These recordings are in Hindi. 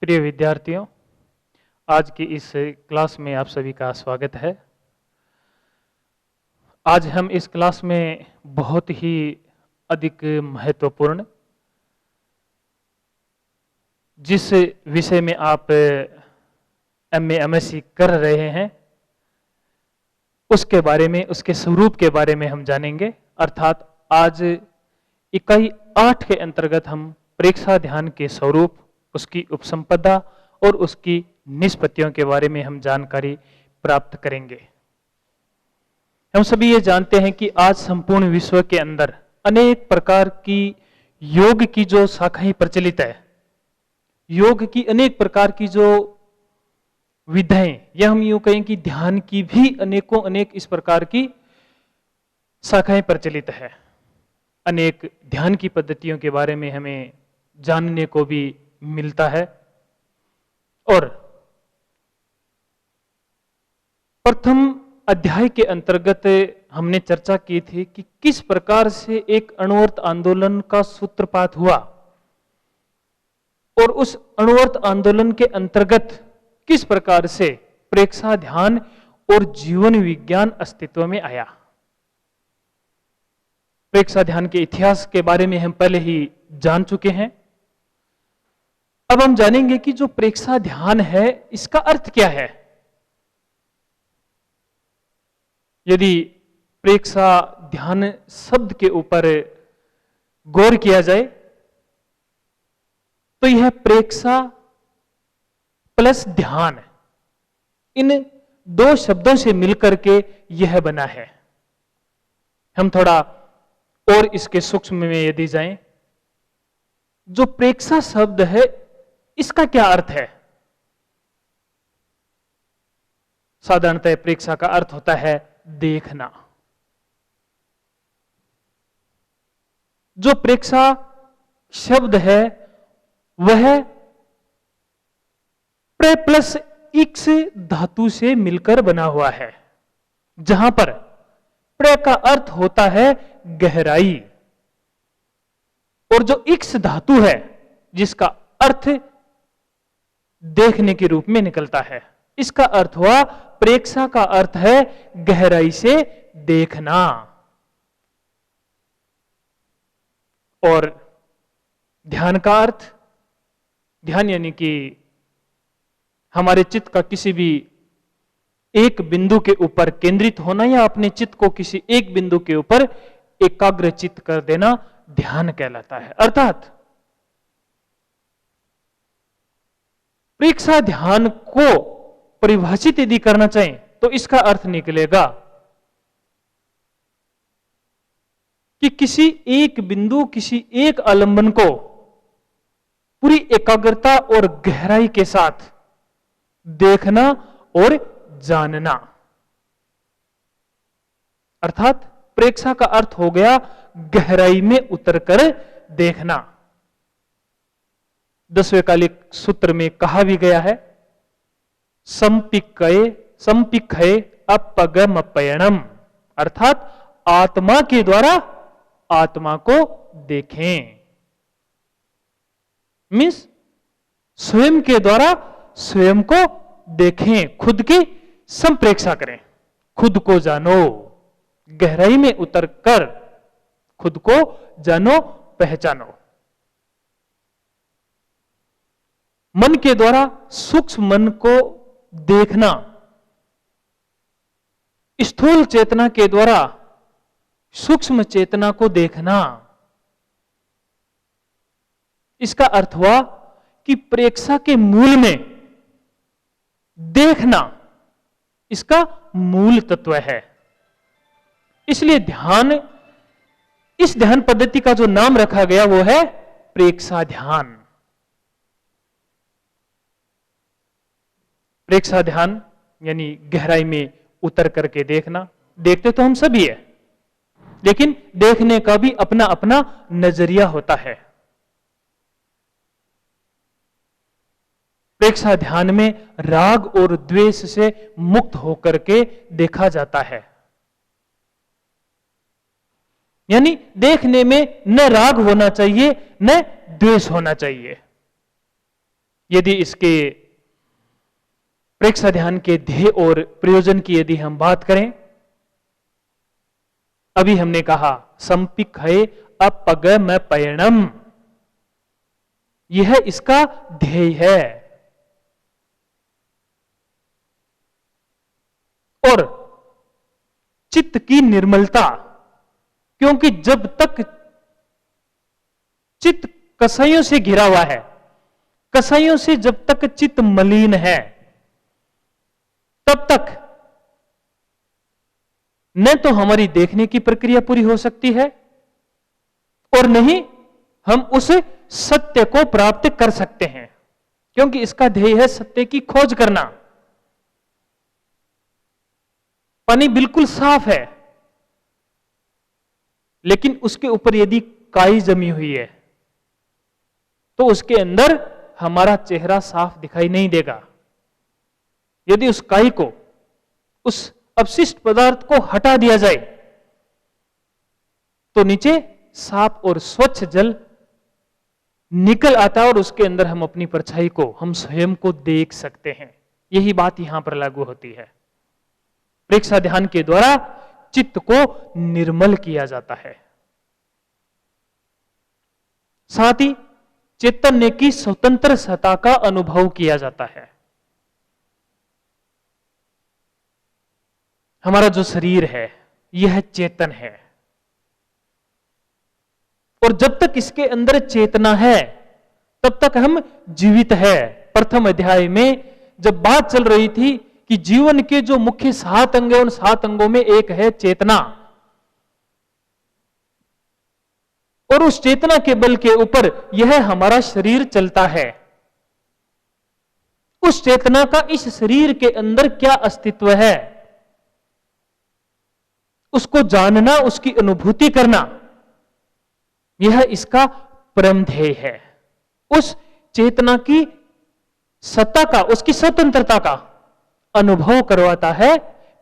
प्रिय विद्यार्थियों, आज की इस क्लास में आप सभी का स्वागत है। आज हम इस क्लास में बहुत ही अधिक महत्वपूर्ण जिस विषय में आप एमए एमएससी कर रहे हैं उसके बारे में, उसके स्वरूप के बारे में हम जानेंगे। अर्थात आज इकाई 8 के अंतर्गत हम प्रेक्षा ध्यान के स्वरूप, उसकी उपसंपदा और उसकी निष्पत्तियों के बारे में हम जानकारी प्राप्त करेंगे। हम सभी ये जानते हैं कि आज संपूर्ण विश्व के अंदर अनेक प्रकार की योग की जो शाखाएं प्रचलित है, योग की अनेक प्रकार की जो विधाएं, या हम यूं कहें कि ध्यान की भी अनेक इस प्रकार की शाखाएं प्रचलित है। अनेक ध्यान की पद्धतियों के बारे में हमें जानने को भी मिलता है। और प्रथम अध्याय के अंतर्गत हमने चर्चा की थी कि किस प्रकार से एक अणुवर्त आंदोलन का सूत्रपात हुआ और उस अणुवर्त आंदोलन के अंतर्गत किस प्रकार से प्रेक्षा ध्यान और जीवन विज्ञान अस्तित्व में आया। प्रेक्षा ध्यान के इतिहास के बारे में हम पहले ही जान चुके हैं। अब हम जानेंगे कि जो प्रेक्षा ध्यान है इसका अर्थ क्या है। यदि प्रेक्षा ध्यान शब्द के ऊपर गौर किया जाए तो यह प्रेक्षा प्लस ध्यान, इन दो शब्दों से मिलकर के यह बना है। हम थोड़ा और इसके सूक्ष्म में यदि जाएं, जो प्रेक्षा शब्द है इसका क्या अर्थ है। साधारणतः प्रेक्षा का अर्थ होता है देखना। जो प्रेक्षा शब्द है वह प्रे प्लस इक्स धातु से मिलकर बना हुआ है, जहां पर प्रे का अर्थ होता है गहराई और जो इक्स धातु है जिसका अर्थ देखने के रूप में निकलता है। इसका अर्थ हुआ प्रेक्षा का अर्थ है गहराई से देखना। और ध्यान का अर्थ, ध्यान यानी कि हमारे चित्त का किसी भी एक बिंदु के ऊपर केंद्रित होना या अपने चित्त को किसी एक बिंदु के ऊपर एकाग्र चित्त कर देना ध्यान कहलाता है। अर्थात प्रेक्षा ध्यान को परिभाषित यदि करना चाहें तो इसका अर्थ निकलेगा कि किसी एक बिंदु, किसी एक आलंबन को पूरी एकाग्रता और गहराई के साथ देखना और जानना। अर्थात प्रेक्षा का अर्थ हो गया गहराई में उतरकर देखना। 10वें कालिक सूत्र में कहा भी गया है, संपिक्खये अपगमपयणम, अर्थात आत्मा के द्वारा आत्मा को देखें। मीन्स स्वयं के द्वारा स्वयं को देखें, खुद की संप्रेक्षा करें, खुद को जानो, गहराई में उतरकर खुद को जानो, पहचानो। मन के द्वारा सूक्ष्म मन को देखना, स्थूल चेतना के द्वारा सूक्ष्म चेतना को देखना। इसका अर्थ हुआ कि प्रेक्षा के मूल में देखना इसका मूल तत्व है। इसलिए ध्यान, इस ध्यान पद्धति का जो नाम रखा गया वो है प्रेक्षा ध्यान। प्रेक्षा ध्यान यानी गहराई में उतर करके देखना। देखते तो हम सभी है, लेकिन देखने का भी अपना अपना नजरिया होता है। प्रेक्षा ध्यान में राग और द्वेष से मुक्त होकर के देखा जाता है। यानी देखने में न राग होना चाहिए न द्वेष होना चाहिए। यदि इसके प्रेक्षा ध्यान के ध्येय और प्रयोजन की यदि हम बात करें, अभी हमने कहा संपिक है अपगमपयणम, यह इसका ध्येय है। और चित्त की निर्मलता, क्योंकि जब तक चित्त कसाइयों से घिरा हुआ है, कसाइयों से जब तक चित्त मलिन है, तब तक न तो हमारी देखने की प्रक्रिया पूरी हो सकती है और नहीं हम उस सत्य को प्राप्त कर सकते हैं, क्योंकि इसका ध्येय है सत्य की खोज करना। पानी बिल्कुल साफ है, लेकिन उसके ऊपर यदि काई जमी हुई है तो उसके अंदर हमारा चेहरा साफ दिखाई नहीं देगा। यदि उस काई को, उस अपशिष्ट पदार्थ को हटा दिया जाए तो नीचे साफ और स्वच्छ जल निकल आता है और उसके अंदर हम अपनी परछाई को, हम स्वयं को देख सकते हैं। यही बात यहां पर लागू होती है। प्रेक्षा ध्यान के द्वारा चित्त को निर्मल किया जाता है, साथ ही चैतन्य की स्वतंत्र सत्ता का अनुभव किया जाता है। हमारा जो शरीर है यह चेतन है, और जब तक इसके अंदर चेतना है तब तक हम जीवित है। प्रथम अध्याय में जब बात चल रही थी कि जीवन के जो मुख्य 7 अंग हैं, उन 7 अंगों में एक है चेतना, और उस चेतना के बल के ऊपर यह हमारा शरीर चलता है। उस चेतना का इस शरीर के अंदर क्या अस्तित्व है, उसको जानना, उसकी अनुभूति करना, यह इसका परम ध्येय है। उस चेतना की सत्ता का, उसकी स्वतंत्रता का अनुभव करवाता है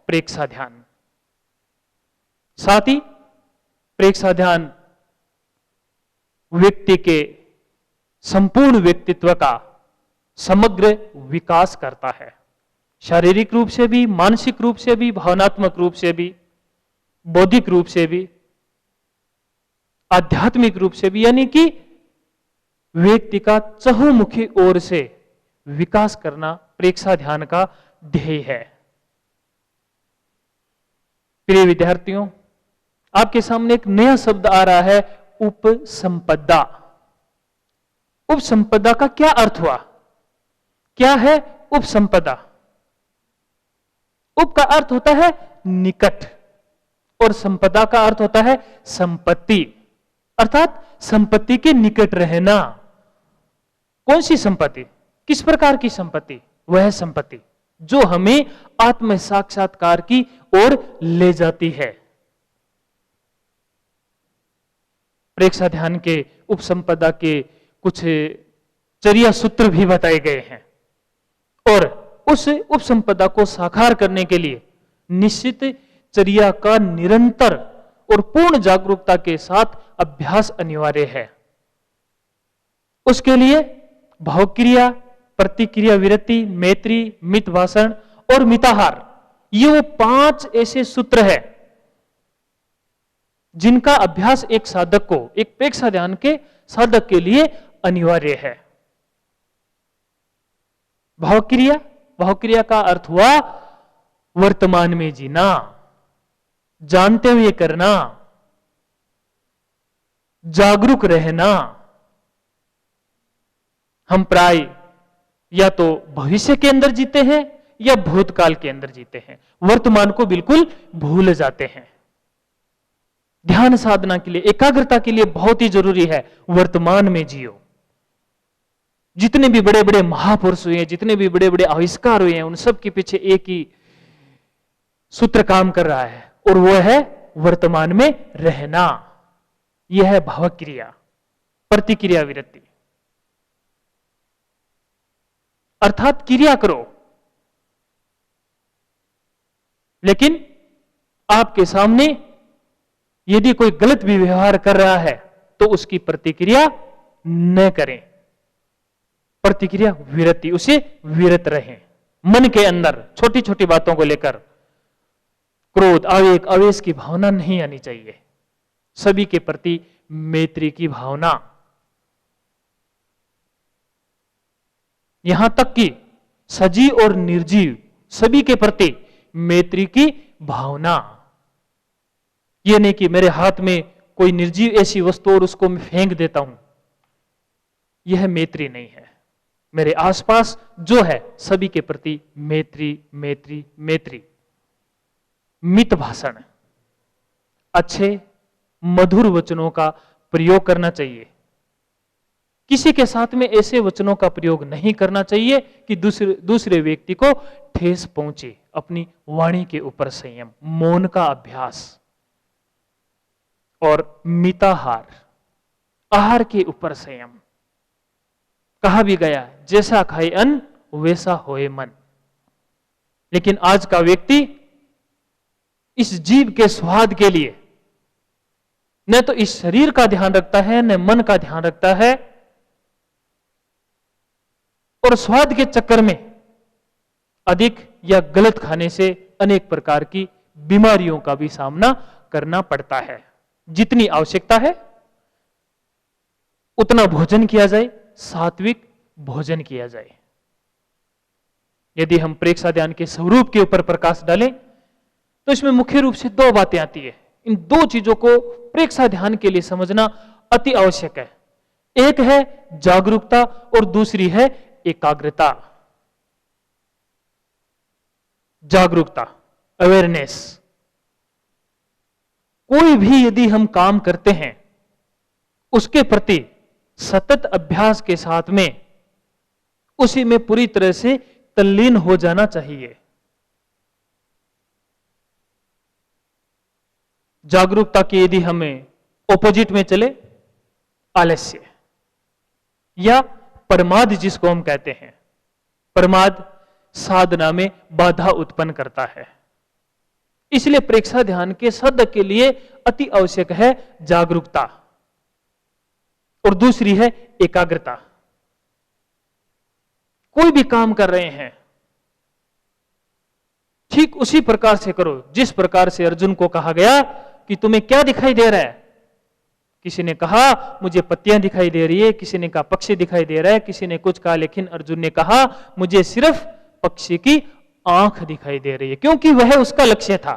प्रेक्षा ध्यान। साथ ही प्रेक्षा ध्यान व्यक्ति के संपूर्ण व्यक्तित्व का समग्र विकास करता है, शारीरिक रूप से भी, मानसिक रूप से भी, भावनात्मक रूप से भी, बौद्धिक रूप से भी, आध्यात्मिक रूप से भी, यानी कि व्यक्ति का चहुमुखी ओर से विकास करना प्रेक्षा ध्यान का ध्येय है। प्रिय विद्यार्थियों, आपके सामने एक नया शब्द आ रहा है, उपसंपदा। उपसंपदा का क्या अर्थ हुआ? क्या है उपसंपदा? उप का अर्थ होता है निकट और संपदा का अर्थ होता है संपत्ति, अर्थात संपत्ति के निकट रहना। कौन सी संपत्ति? किस प्रकार की संपत्ति? वह संपत्ति जो हमें आत्म साक्षात्कार की ओर ले जाती है। प्रेक्षा ध्यान के उपसंपदा के कुछ चर्या सूत्र भी बताए गए हैं, और उस उपसंपदा को साकार करने के लिए निश्चित चर्या का निरंतर और पूर्ण जागरूकता के साथ अभ्यास अनिवार्य है। उसके लिए भावक्रिया, प्रतिक्रिया विरति, मैत्री, मित भाषण और मिताहार, ये वो 5 ऐसे सूत्र हैं जिनका अभ्यास एक साधक को, एक प्रेक्षा ध्यान के साधक के लिए अनिवार्य है। भावक्रिया, भावक्रिया का अर्थ हुआ वर्तमान में जीना, जानते हुए करना, जागरूक रहना। हम प्राय या तो भविष्य के अंदर जीते हैं या भूतकाल के अंदर जीते हैं, वर्तमान को बिल्कुल भूल जाते हैं। ध्यान साधना के लिए, एकाग्रता के लिए बहुत ही जरूरी है वर्तमान में जियो। जितने भी बड़े बड़े महापुरुष हुए हैं, जितने भी बड़े बड़े आविष्कार हुए हैं, उन सब के पीछे एक ही सूत्र काम कर रहा है, और वो है वर्तमान में रहना। यह है भावक्रिया, प्रतिक्रिया विरति, अर्थात क्रिया करो, लेकिन आपके सामने यदि कोई गलत भी व्यवहार कर रहा है तो उसकी प्रतिक्रिया न करें। प्रतिक्रिया विरति, उसे विरत रहें। मन के अंदर छोटी छोटी बातों को लेकर क्रोध, आवेग, आवेश की भावना नहीं आनी चाहिए। सभी के प्रति मैत्री की भावना, यहां तक कि सजीव और निर्जीव सभी के प्रति मैत्री की भावना। यह नहीं कि मेरे हाथ में कोई निर्जीव ऐसी वस्तु और उसको मैं फेंक देता हूं, यह मैत्री नहीं है। मेरे आसपास जो है सभी के प्रति मैत्री मैत्री मैत्री। मित भाषण, अच्छे मधुर वचनों का प्रयोग करना चाहिए। किसी के साथ में ऐसे वचनों का प्रयोग नहीं करना चाहिए कि दूसरे व्यक्ति को ठेस पहुंचे। अपनी वाणी के ऊपर संयम, मौन का अभ्यास और मिताहार, आहार के ऊपर संयम। कहा भी गया, जैसा खाए अन्न वैसा होए मन। लेकिन आज का व्यक्ति इस जीव के स्वाद के लिए न तो इस शरीर का ध्यान रखता है, न मन का ध्यान रखता है, और स्वाद के चक्कर में अधिक या गलत खाने से अनेक प्रकार की बीमारियों का भी सामना करना पड़ता है। जितनी आवश्यकता है उतना भोजन किया जाए, सात्विक भोजन किया जाए। यदि हम प्रेक्षा ध्यान के स्वरूप के ऊपर प्रकाश डालें तो इसमें मुख्य रूप से दो बातें आती है। इन दो चीजों को प्रेक्षा ध्यान के लिए समझना अति आवश्यक है। एक है जागरूकता और दूसरी है एकाग्रता। जागरूकता, अवेयरनेस। कोई भी यदि हम काम करते हैं उसके प्रति सतत अभ्यास के साथ में उसी में पूरी तरह से तल्लीन हो जाना चाहिए। जागरूकता की यदि हमें ऑपोजिट में चले, आलस्य या प्रमाद जिसको हम कहते हैं, प्रमाद साधना में बाधा उत्पन्न करता है। इसलिए प्रेक्षा ध्यान के साधक के लिए अति आवश्यक है जागरूकता और दूसरी है एकाग्रता। कोई भी काम कर रहे हैं ठीक उसी प्रकार से करो जिस प्रकार से अर्जुन को कहा गया कि तुम्हें क्या दिखाई दे रहा है। किसी ने कहा मुझे पत्तियां दिखाई दे रही है, किसी ने कहा पक्षी दिखाई दे रहा है, किसी ने कुछ कहा, लेकिन अर्जुन ने कहा मुझे सिर्फ पक्षी की आंख दिखाई दे रही है, क्योंकि वह उसका लक्ष्य था।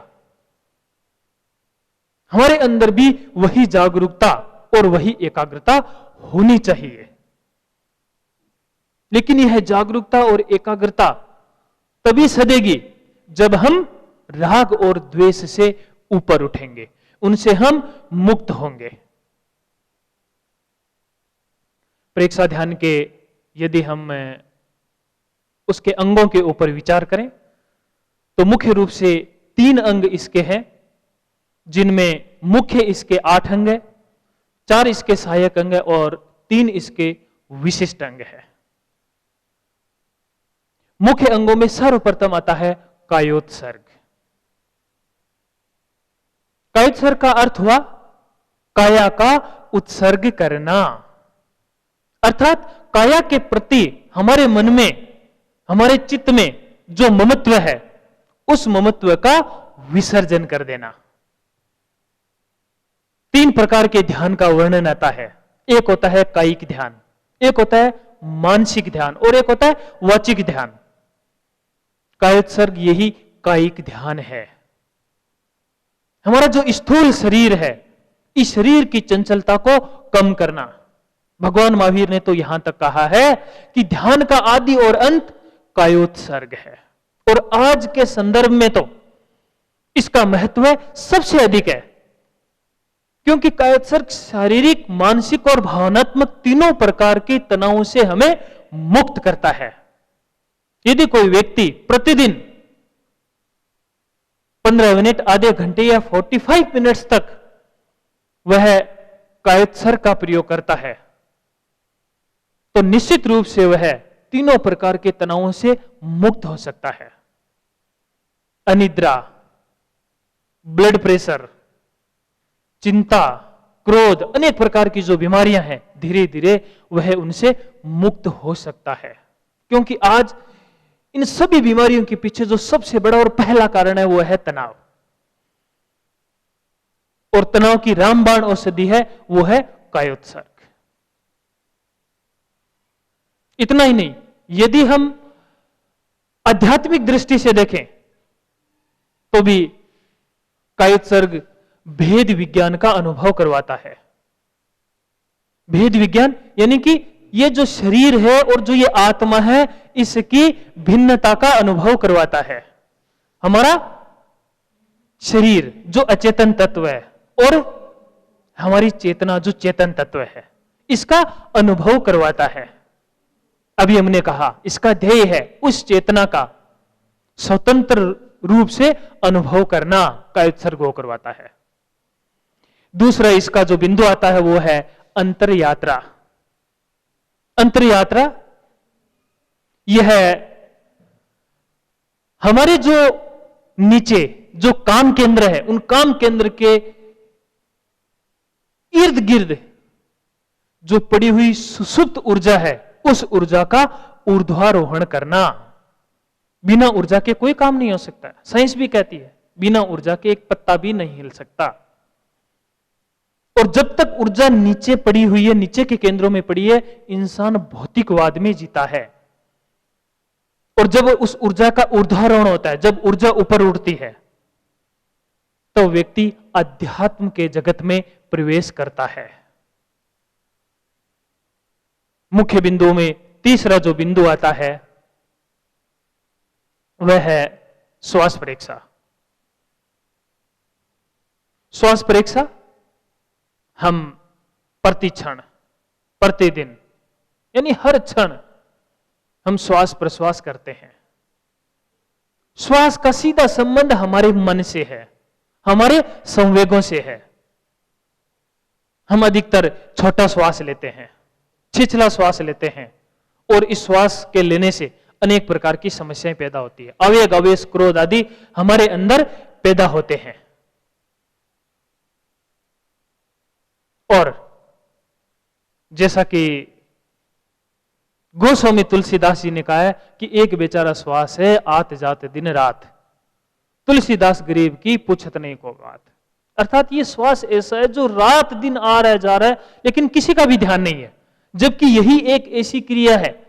हमारे अंदर भी वही जागरूकता और वही एकाग्रता होनी चाहिए। लेकिन यह जागरूकता और एकाग्रता तभी सदेगी जब हम राग और द्वेष से ऊपर उठेंगे, उनसे हम मुक्त होंगे। प्रेक्षा ध्यान के यदि हम उसके अंगों के ऊपर विचार करें तो मुख्य रूप से 3 अंग इसके हैं, जिनमें मुख्य इसके 8 अंग है, 4 इसके सहायक अंग है और 3 इसके विशिष्ट अंग है। मुख्य अंगों में सर्वप्रथम आता है कायोत्सर्ग। कायोत्सर्ग का अर्थ हुआ काया का उत्सर्ग करना, अर्थात काया के प्रति हमारे मन में, हमारे चित्त में जो ममत्व है उस ममत्व का विसर्जन कर देना। 3 प्रकार के ध्यान का वर्णन आता है। एक होता है कायिक ध्यान, एक होता है मानसिक ध्यान और एक होता है वाचिक ध्यान। कायोत्सर्ग यही कायिक ध्यान है। हमारा जो स्थूल शरीर है, इस शरीर की चंचलता को कम करना। भगवान महावीर ने तो यहां तक कहा है कि ध्यान का आदि और अंत कायोत्सर्ग है, और आज के संदर्भ में तो इसका महत्व सबसे अधिक है, क्योंकि कायोत्सर्ग शारीरिक, मानसिक और भावनात्मक तीनों प्रकार के तनावों से हमें मुक्त करता है। यदि कोई व्यक्ति प्रतिदिन 15 मिनट, आधे घंटे या 45 मिनट्स तक वह कायोत्सर्ग का प्रयोग करता है तो निश्चित रूप से वह तीनों प्रकार के तनावों से मुक्त हो सकता है। अनिद्रा, ब्लड प्रेशर, चिंता, क्रोध, अनेक प्रकार की जो बीमारियां हैं, धीरे धीरे वह उनसे मुक्त हो सकता है। क्योंकि आज इन सभी बीमारियों के पीछे जो सबसे बड़ा और पहला कारण है वो है तनाव। और तनाव की रामबाण औषधि है वो है कायोत्सर्ग। इतना ही नहीं, यदि हम आध्यात्मिक दृष्टि से देखें तो भी कायोत्सर्ग भेद विज्ञान का अनुभव करवाता है। भेद विज्ञान यानी कि ये जो शरीर है और जो ये आत्मा है, इसकी भिन्नता का अनुभव करवाता है। हमारा शरीर जो अचेतन तत्व है और हमारी चेतना जो चेतन तत्व है, इसका अनुभव करवाता है। अभी हमने कहा इसका ध्येय है उस चेतना का स्वतंत्र रूप से अनुभव करना, कायोत्सर्ग वो करवाता है। दूसरा इसका जो बिंदु आता है वो है अंतर यात्रा। अंतर यात्रा यह हमारे जो नीचे जो काम केंद्र है, उन काम केंद्र के इर्द गिर्द जो पड़ी हुई सुसुप्त ऊर्जा है, उस ऊर्जा का ऊर्ध्वारोहण करना। बिना ऊर्जा के कोई काम नहीं हो सकता। साइंस भी कहती है बिना ऊर्जा के एक पत्ता भी नहीं हिल सकता। और जब तक ऊर्जा नीचे पड़ी हुई है, नीचे के केंद्रों में पड़ी है, इंसान भौतिकवाद में जीता है। और जब उस ऊर्जा का ऊर्ध्वारोहण होता है, जब ऊर्जा ऊपर उठती है, तो व्यक्ति अध्यात्म के जगत में प्रवेश करता है। मुख्य बिंदुओं में तीसरा जो बिंदु आता है वह है श्वास परीक्षा। श्वास परीक्षा हम प्रति क्षण, प्रतिदिन, यानी हर क्षण हम श्वास प्रश्वास करते हैं। श्वास का सीधा संबंध हमारे मन से है, हमारे संवेगों से है। हम अधिकतर छोटा श्वास लेते हैं, छिछला श्वास लेते हैं, और इस श्वास के लेने से अनेक प्रकार की समस्याएं पैदा होती है। आवेग, आवेश, क्रोध आदि हमारे अंदर पैदा होते हैं। और जैसा कि गोस्वामी तुलसीदास जी ने कहा है कि एक बेचारा श्वास है आत जात दिन रात, तुलसीदास गरीब की पूछत नहीं को बात। अर्थात ये श्वास ऐसा है जो रात दिन आ रहा है जा रहा है, लेकिन किसी का भी ध्यान नहीं है। जबकि यही एक ऐसी क्रिया है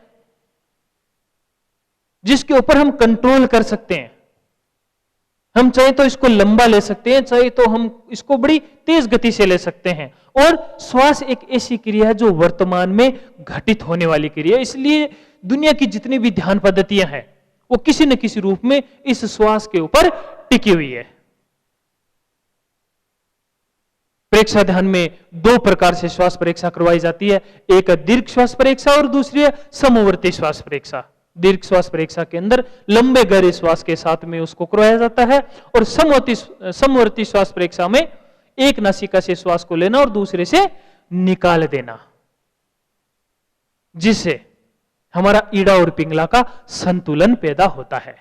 जिसके ऊपर हम कंट्रोल कर सकते हैं। हम चाहे तो इसको लंबा ले सकते हैं, चाहे तो हम इसको बड़ी तेज गति से ले सकते हैं। और श्वास एक ऐसी क्रिया है जो वर्तमान में घटित होने वाली क्रिया है। इसलिए दुनिया की जितनी भी ध्यान पद्धतियां हैं वो किसी न किसी रूप में इस श्वास के ऊपर टिकी हुई है। परीक्षा ध्यान में दो प्रकार से श्वास परीक्षा करवाई जाती है, एक दीर्घ श्वास परीक्षा और दूसरी है समवर्ती श्वास परीक्षा। दीर्घ श्वास परीक्षा के अंदर लंबे गहरे श्वास के साथ में उसको करवाया जाता है, और समवर्ती श्वास परीक्षा में एक नासिका से श्वास को लेना और दूसरे से निकाल देना, जिससे हमारा ईड़ा और पिंगला का संतुलन पैदा होता है।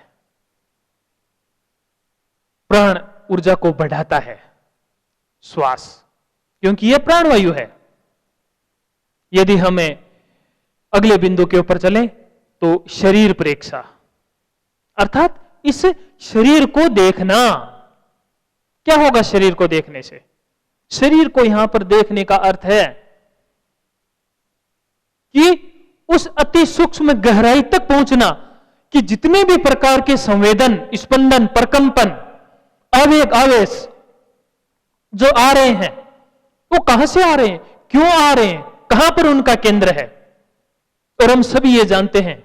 प्राण ऊर्जा को बढ़ाता है श्वास, क्योंकि यह प्राणवायु है। यदि हमें अगले बिंदु के ऊपर चलें तो शरीर प्रेक्षा, अर्थात इस शरीर को देखना। क्या होगा शरीर को देखने से? शरीर को यहां पर देखने का अर्थ है कि उस अति सूक्ष्म गहराई तक पहुंचना कि जितने भी प्रकार के संवेदन, स्पंदन, प्रकंपन, आवेग, आवेश जो आ रहे हैं वो कहां से आ रहे हैं, क्यों आ रहे हैं, कहां पर उनका केंद्र है। और हम सभी ये जानते हैं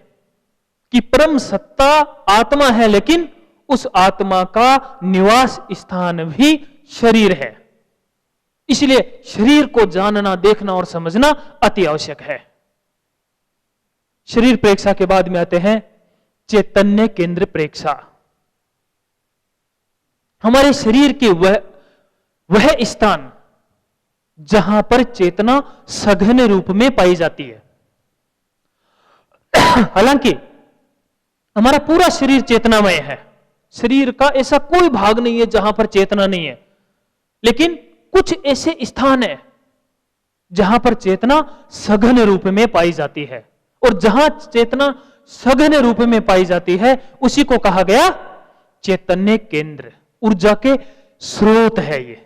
कि परम सत्ता आत्मा है, लेकिन उस आत्मा का निवास स्थान भी शरीर है। इसलिए शरीर को जानना, देखना और समझना अति आवश्यक है। शरीर प्रेक्षा के बाद में आते हैं चैतन्य केंद्र प्रेक्षा। हमारे शरीर के वह स्थान जहां पर चेतना सघन रूप में पाई जाती है। हालांकि हमारा पूरा शरीर चेतनामय है, शरीर का ऐसा कोई भाग नहीं है जहां पर चेतना नहीं है, लेकिन कुछ ऐसे स्थान है जहां पर चेतना सघन रूप में पाई जाती है, और जहां चेतना सघन रूप में पाई जाती है उसी को कहा गया चैतन्य केंद्र। ऊर्जा के स्रोत है ये।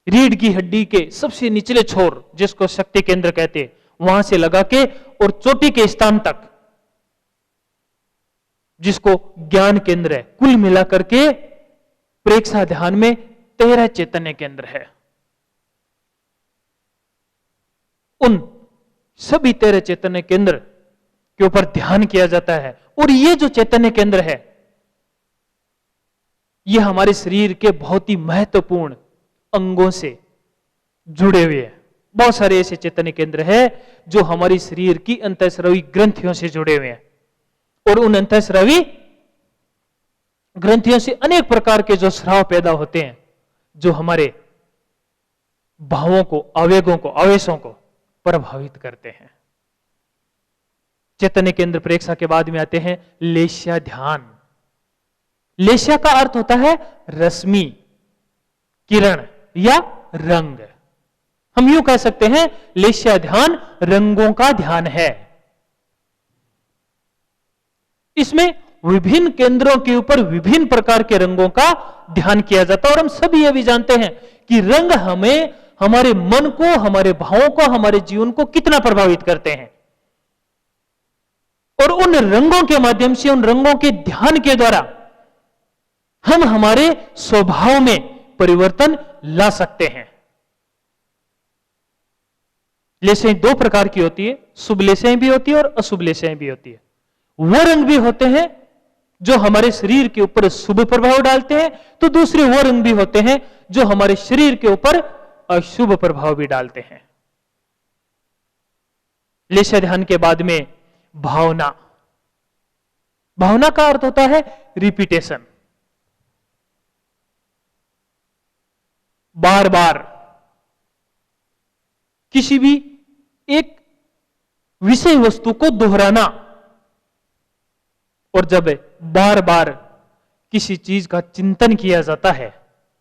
रीढ़ की हड्डी के सबसे निचले छोर जिसको शक्ति केंद्र कहते हैं, वहां से लगा के और चोटी के स्थान तक जिसको ज्ञान केंद्र है, कुल मिलाकर के प्रेक्षा ध्यान में 13 चैतन्य केंद्र है। उन सभी 13 चैतन्य केंद्र के ऊपर ध्यान किया जाता है, और ये जो चैतन्य केंद्र है ये हमारे शरीर के बहुत ही महत्वपूर्ण अंगों से जुड़े हुए हैं। बहुत सारे ऐसे चैतन्य केंद्र है जो हमारी शरीर की अंतःस्रावी ग्रंथियों से जुड़े हुए हैं, और उन अंतःस्रावी ग्रंथियों से अनेक प्रकार के जो स्राव पैदा होते हैं जो हमारे भावों को, आवेगों को, आवेशों को प्रभावित करते हैं। चैतन्य केंद्र प्रेक्षा के बाद में आते हैं लेस्या ध्यान। लेस्या का अर्थ होता है रश्मि, किरण या रंग। हम यूं कह सकते हैं लेस्या ध्यान रंगों का ध्यान है। इसमें विभिन्न केंद्रों के ऊपर विभिन्न प्रकार के रंगों का ध्यान किया जाता है, और हम सभी ये भी जानते हैं कि रंग हमें, हमारे मन को, हमारे भावों को, हमारे जीवन को कितना प्रभावित करते हैं, और उन रंगों के माध्यम से, उन रंगों के ध्यान के द्वारा हम हमारे स्वभाव में परिवर्तन ला सकते हैं। लेसें दो प्रकार की होती है, शुभ लेसें भी होती है और अशुभ लेसें भी होती है। वो रंग भी होते हैं जो हमारे शरीर के ऊपर शुभ प्रभाव डालते हैं, तो दूसरे वो रंग भी होते हैं जो हमारे शरीर के ऊपर अशुभ प्रभाव भी डालते हैं। लेस्या ध्यान के बाद में भावना। भावना का अर्थ होता है रिपीटेशन। बार बार किसी भी एक विषय वस्तु को दोहराना, और जब बार बार किसी चीज का चिंतन किया जाता है,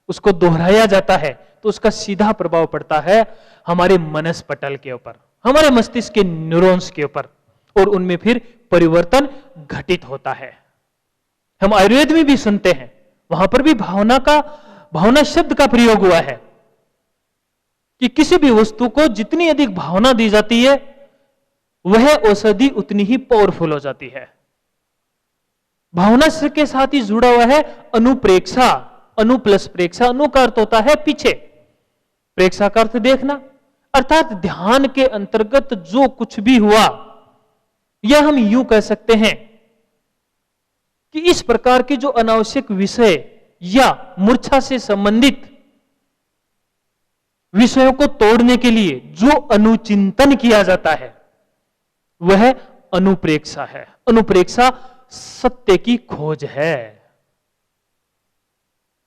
उसको दोहराया जाता है, तो उसका सीधा प्रभाव पड़ता है हमारे मनस पटल के ऊपर, हमारे मस्तिष्क के न्यूरॉन्स के ऊपर, और उनमें फिर परिवर्तन घटित होता है। हम आयुर्वेद में भी सुनते हैं, वहां पर भी भावना शब्द का प्रयोग हुआ है कि किसी भी वस्तु को जितनी अधिक भावना दी जाती है वह औषधि उतनी ही पावरफुल हो जाती है। भावना के साथ ही जुड़ा हुआ है अनुप्रेक्षा। अनु प्लस प्रेक्षा। अनु का अर्थ होता है पीछे, प्रेक्षा का अर्थ देखना, अर्थात ध्यान के अंतर्गत जो कुछ भी हुआ, या हम यूं कह सकते हैं कि इस प्रकार के जो अनावश्यक विषय या मूर्छा से संबंधित विषयों को तोड़ने के लिए जो अनुचिंतन किया जाता है वह अनुप्रेक्षा है। अनुप्रेक्षा सत्य की खोज है।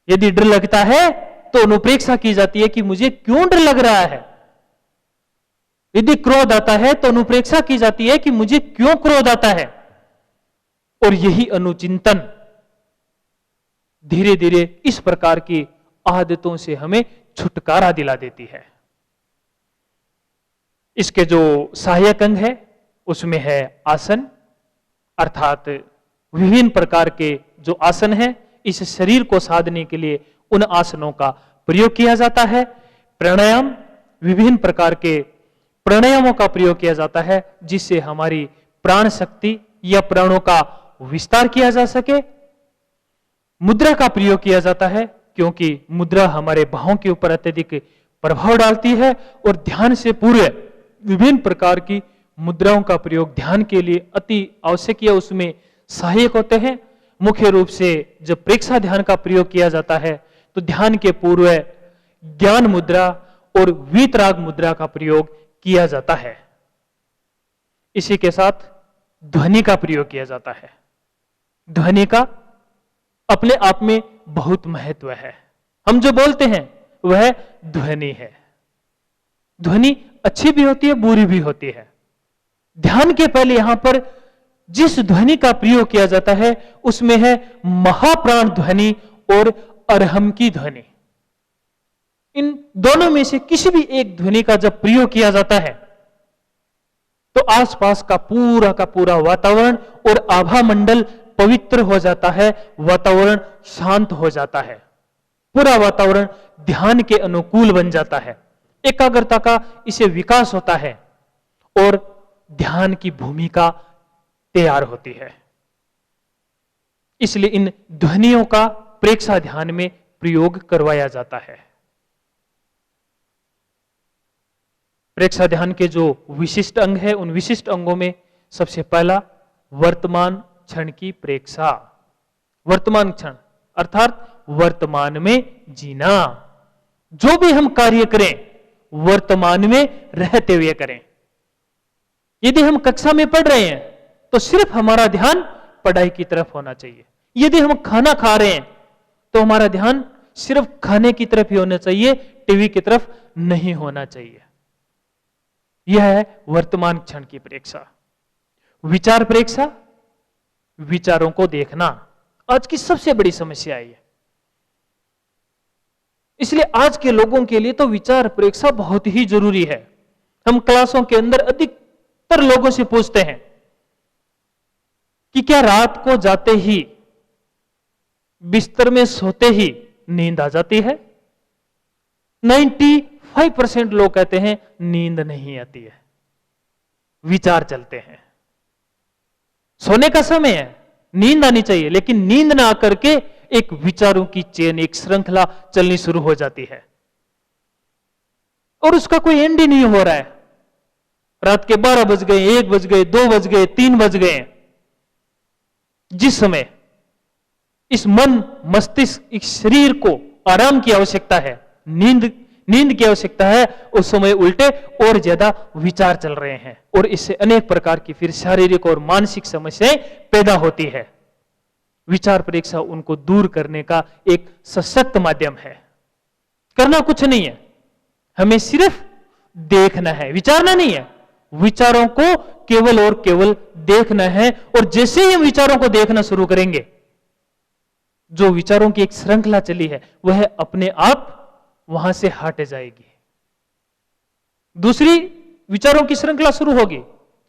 यदि डर लगता है तो अनुप्रेक्षा की जाती है कि मुझे क्यों डर लग रहा है। यदि क्रोध आता है तो अनुप्रेक्षा की जाती है कि मुझे क्यों क्रोध आता है। और यही अनुचिंतन धीरे धीरे इस प्रकार की आदतों से हमें छुटकारा दिला देती है। इसके जो सहायक अंग है उसमें है आसन, अर्थात विभिन्न प्रकार के जो आसन है, इस शरीर को साधने के लिए उन आसनों का प्रयोग किया जाता है। प्राणायाम, विभिन्न प्रकार के प्राणायामों का प्रयोग किया जाता है जिससे हमारी प्राण शक्ति या प्राणों का विस्तार किया जा सके। मुद्रा का प्रयोग किया जाता है क्योंकि मुद्रा हमारे भावों के ऊपर अत्यधिक प्रभाव डालती है, और ध्यान से पूर्व विभिन्न प्रकार की मुद्राओं का प्रयोग ध्यान के लिए अति आवश्यक या उसमें सहायक होते हैं। मुख्य रूप से जब प्रेक्षा ध्यान का प्रयोग किया जाता है तो ध्यान के पूर्व ज्ञान मुद्रा और वीतराग मुद्रा का प्रयोग किया जाता है। इसी के साथ ध्वनि का प्रयोग किया जाता है। ध्वनि का अपने आप में बहुत महत्व है। हम जो बोलते हैं वह ध्वनि है। ध्वनि अच्छी भी होती है, बुरी भी होती है। ध्यान के पहले यहां पर जिस ध्वनि का प्रयोग किया जाता है उसमें है महाप्राण ध्वनि और अरहम की ध्वनि। इन दोनों में से किसी भी एक ध्वनि का जब प्रयोग किया जाता है तो आसपास का पूरा वातावरण और आभा मंडल पवित्र हो जाता है, वातावरण शांत हो जाता है, पूरा वातावरण ध्यान के अनुकूल बन जाता है, एकाग्रता का इसे विकास होता है और ध्यान की भूमिका तैयार होती है। इसलिए इन ध्वनियों का प्रेक्षा ध्यान में प्रयोग करवाया जाता है। प्रेक्षा ध्यान के जो विशिष्ट अंग है, उन विशिष्ट अंगों में सबसे पहला वर्तमान क्षण की प्रेक्षा। वर्तमान क्षण अर्थात वर्तमान में जीना। जो भी हम कार्य करें वर्तमान में रहते हुए करें। यदि हम कक्षा में पढ़ रहे हैं तो सिर्फ हमारा ध्यान पढ़ाई की तरफ होना चाहिए। यदि हम खाना खा रहे हैं तो हमारा ध्यान सिर्फ खाने की तरफ ही होना चाहिए, टीवी की तरफ नहीं होना चाहिए। यह है वर्तमान क्षण की प्रेक्षा। विचार प्रेक्षा, विचारों को देखना आज की सबसे बड़ी समस्या है। इसलिए आज के लोगों के लिए तो विचार प्रेक्षा बहुत ही जरूरी है। हम क्लासों के अंदर अधिकतर लोगों से पूछते हैं कि क्या रात को जाते ही, बिस्तर में सोते ही नींद आ जाती है? 95% लोग कहते हैं नींद नहीं आती है, विचार चलते हैं। सोने का समय है, नींद आनी चाहिए, लेकिन नींद ना आकर के एक विचारों की चेन, एक श्रृंखला चलनी शुरू हो जाती है और उसका कोई एंड ही नहीं हो रहा है। रात के 12 बज गए, 1 बज गए, 2 बज गए, 3 बज गए। जिस समय इस मन, मस्तिष्क, इस शरीर को आराम की आवश्यकता है, नींद की आवश्यकता है, उस समय उल्टे और ज्यादा विचार चल रहे हैं और इससे अनेक प्रकार की फिर शारीरिक और मानसिक समस्याएं पैदा होती है। विचार प्रेक्षा उनको दूर करने का एक सशक्त माध्यम है। करना कुछ नहीं है, हमें सिर्फ देखना है, विचारना नहीं है। विचारों को केवल और केवल देखना है और जैसे ही हम विचारों को देखना शुरू करेंगे, जो विचारों की एक श्रृंखला चली है वह अपने आप वहां से हट जाएगी। दूसरी विचारों की श्रृंखला शुरू होगी,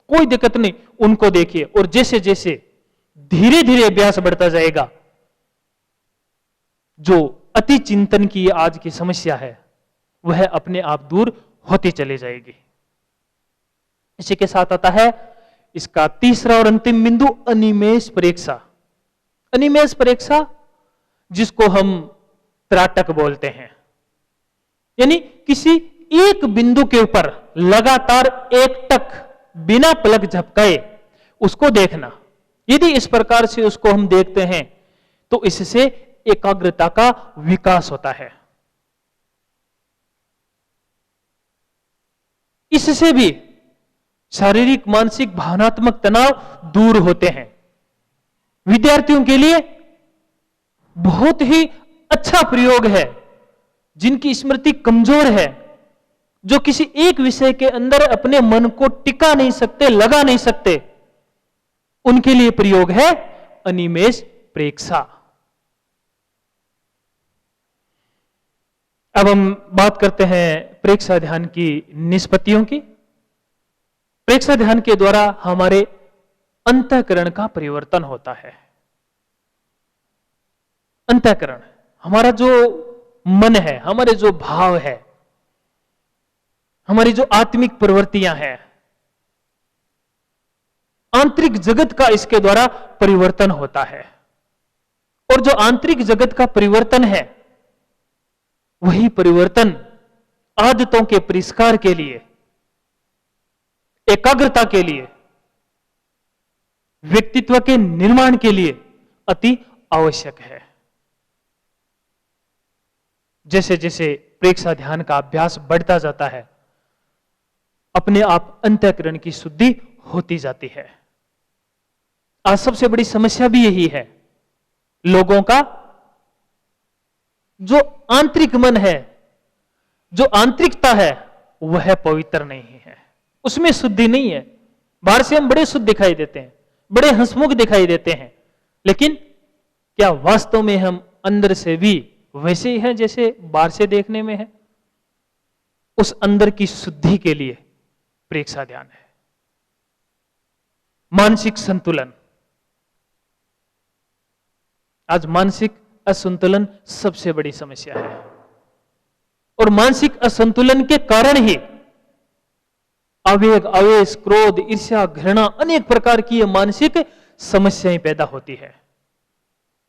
कोई दिक्कत नहीं, उनको देखिए और जैसे जैसे धीरे धीरे अभ्यास बढ़ता जाएगा, जो अति चिंतन की आज की समस्या है वह अपने आप दूर होती चली जाएगी। इसी के साथ आता है इसका तीसरा और अंतिम बिंदु, अनिमेष प्रेक्षा। अनिमेष प्रेक्षा जिसको हम त्राटक बोलते हैं, यानी किसी एक बिंदु के ऊपर लगातार एकटक बिना पलक झपकाए उसको देखना। यदि इस प्रकार से उसको हम देखते हैं तो इससे एकाग्रता का विकास होता है। इससे भी शारीरिक, मानसिक, भावनात्मक तनाव दूर होते हैं। विद्यार्थियों के लिए बहुत ही अच्छा प्रयोग है। जिनकी स्मृति कमजोर है, जो किसी एक विषय के अंदर अपने मन को टिका नहीं सकते, लगा नहीं सकते, उनके लिए प्रयोग है अनिमेष प्रेक्षा। अब हम बात करते हैं प्रेक्षा ध्यान की निष्पत्तियों की। प्रेक्षा ध्यान के द्वारा हमारे अंतःकरण का परिवर्तन होता है। अंतःकरण हमारा जो मन है, हमारे जो भाव है, हमारी जो आत्मिक प्रवृत्तियां हैं, आंतरिक जगत का इसके द्वारा परिवर्तन होता है। और जो आंतरिक जगत का परिवर्तन है वही परिवर्तन आदतों के परिष्कार के लिए, एकाग्रता के लिए, व्यक्तित्व के निर्माण के लिए अति आवश्यक है। जैसे जैसे प्रेक्षा ध्यान का अभ्यास बढ़ता जाता है, अपने आप अंतःकरण की शुद्धि होती जाती है। आज सबसे बड़ी समस्या भी यही है, लोगों का जो आंतरिक मन है, जो आंतरिकता है, वह पवित्र नहीं है, उसमें शुद्धि नहीं है। बाहर से हम बड़े शुद्ध दिखाई देते हैं, बड़े हंसमुख दिखाई देते हैं, लेकिन क्या वास्तव में हम अंदर से भी वैसे ही हैं जैसे बाहर से देखने में है? उस अंदर की शुद्धि के लिए प्रेक्षा ध्यान है। मानसिक संतुलन, आज मानसिक असंतुलन सबसे बड़ी समस्या है और मानसिक असंतुलन के कारण ही आवेग, आवेश, क्रोध, ईर्ष्या, घृणा, अनेक प्रकार की ये मानसिक समस्याएं पैदा होती है।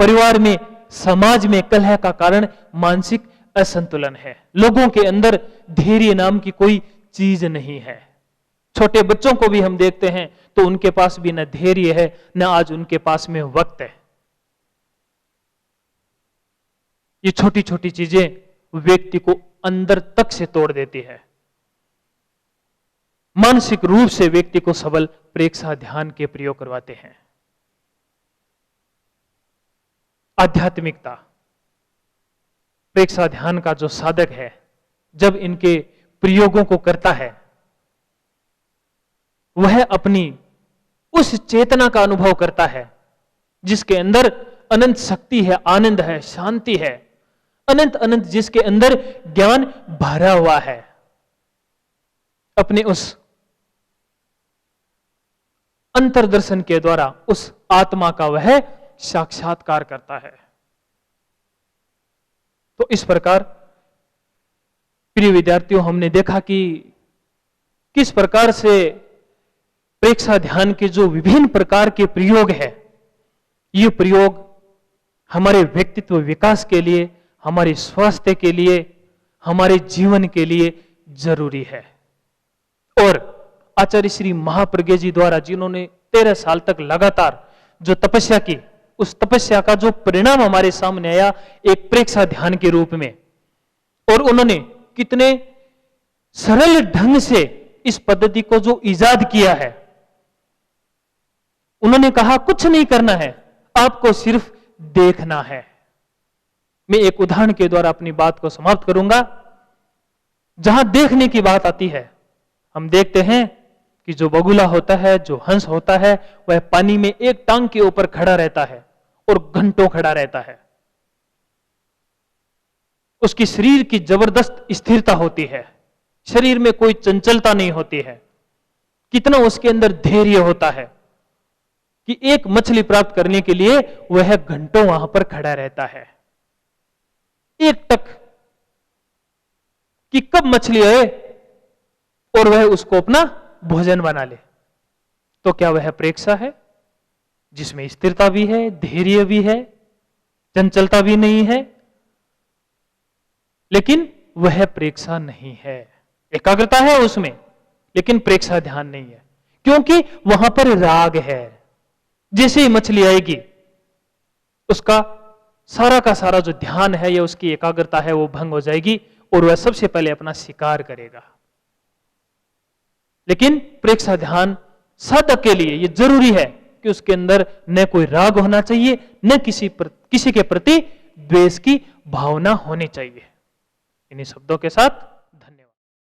परिवार में, समाज में कलह का कारण मानसिक असंतुलन है। लोगों के अंदर धैर्य नाम की कोई चीज नहीं है। छोटे बच्चों को भी हम देखते हैं तो उनके पास भी न धैर्य है, न आज उनके पास में वक्त है। ये छोटी छोटी चीजें व्यक्ति को अंदर तक से तोड़ देती है। मानसिक रूप से व्यक्ति को सबल प्रेक्षा ध्यान के प्रयोग करवाते हैं। आध्यात्मिकता, प्रेक्षा ध्यान का जो साधक है, जब इनके प्रयोगों को करता है, वह अपनी उस चेतना का अनुभव करता है जिसके अंदर अनंत शक्ति है, आनंद है, शांति है, अनंत अनंत जिसके अंदर ज्ञान भरा हुआ है। अपने उस अंतर्दर्शन के द्वारा उस आत्मा का वह साक्षात्कार करता है। तो इस प्रकार प्रिय विद्यार्थियों, हमने देखा कि किस प्रकार से प्रेक्षा ध्यान के जो विभिन्न प्रकार के प्रयोग है, ये प्रयोग हमारे व्यक्तित्व विकास के लिए, हमारे स्वास्थ्य के लिए, हमारे जीवन के लिए जरूरी है। और आचार्य श्री महाप्रज्ञ जी द्वारा जिन्होंने 13 साल तक लगातार जो तपस्या की, उस तपस्या का जो परिणाम हमारे सामने आया एक प्रेक्षा ध्यान के रूप में, और उन्होंने कितने सरल ढंग से इस पद्धति को जो इजाद किया है। उन्होंने कहा कुछ नहीं करना है, आपको सिर्फ देखना है। मैं एक उदाहरण के द्वारा अपनी बात को समाप्त करूंगा। जहां देखने की बात आती है, हम देखते हैं कि जो बगुला होता है, जो हंस होता है, वह पानी में एक टांग के ऊपर खड़ा रहता है और घंटों खड़ा रहता है। उसकी शरीर की जबरदस्त स्थिरता होती है, शरीर में कोई चंचलता नहीं होती है। कितना उसके अंदर धैर्य होता है कि एक मछली प्राप्त करने के लिए वह घंटों वहां पर खड़ा रहता है, एक टक कि कब मछली आए और वह उसको अपना भोजन बना ले। तो क्या वह प्रेक्षा है जिसमें स्थिरता भी है, धैर्य भी है, चंचलता भी नहीं है? लेकिन वह प्रेक्षा नहीं है। एकाग्रता है उसमें, लेकिन प्रेक्षा ध्यान नहीं है, क्योंकि वहां पर राग है। जैसे ही मछली आएगी, उसका सारा का सारा जो ध्यान है या उसकी एकाग्रता है वो भंग हो जाएगी और वह सबसे पहले अपना शिकार करेगा। लेकिन प्रेक्षा ध्यान साधक के लिए ये जरूरी है कि उसके अंदर न कोई राग होना चाहिए, न किसी के प्रति द्वेष की भावना होनी चाहिए। इन्हीं शब्दों के साथ